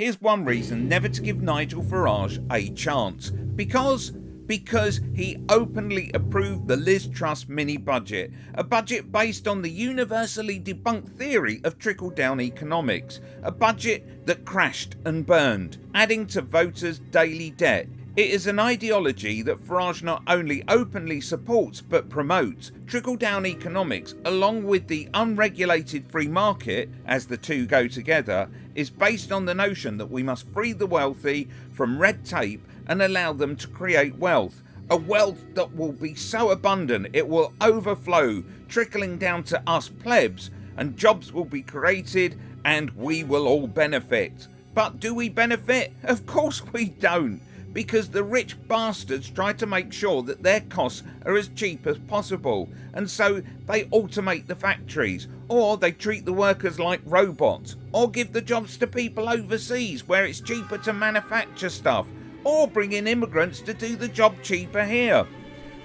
Here's one reason never to give Nigel Farage a chance. Because he openly approved the Liz Truss mini-budget, a budget based on the universally debunked theory of trickle-down economics, a budget that crashed and burned, adding to voters' daily debt. It is an ideology that Farage not only openly supports but promotes. Trickle-down economics, along with the unregulated free market, as the two go together, is based on the notion that we must free the wealthy from red tape and allow them to create wealth. A wealth that will be so abundant it will overflow, trickling down to us plebs, and jobs will be created and we will all benefit. But do we benefit? Of course we don't. Because the rich bastards try to make sure that their costs are as cheap as possible, and so they automate the factories, or they treat the workers like robots, or give the jobs to people overseas where it's cheaper to manufacture stuff, or bring in immigrants to do the job cheaper here.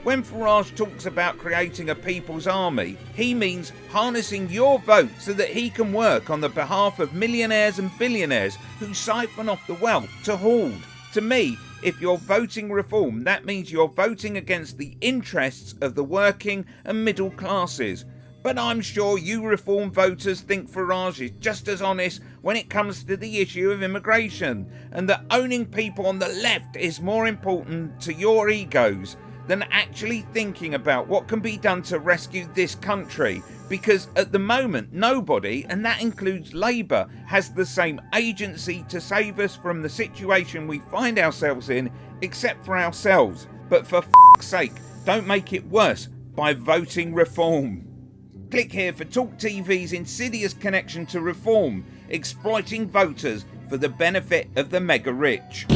When Farage talks about creating a people's army, he means harnessing your vote so that he can work on the behalf of millionaires and billionaires who siphon off the wealth to hoard. To me, if you're voting reform, that means you're voting against the interests of the working and middle classes. But I'm sure you reform voters think Farage is just as honest when it comes to the issue of immigration, and that owning people on the left is more important to your egos than actually thinking about what can be done to rescue this country, because at the moment nobody, and that includes Labour, has the same agency to save us from the situation we find ourselves in except for ourselves. But for f***'s sake, don't make it worse by voting reform. Click here for Talk TV's insidious connection to reform, exploiting voters for the benefit of the mega rich.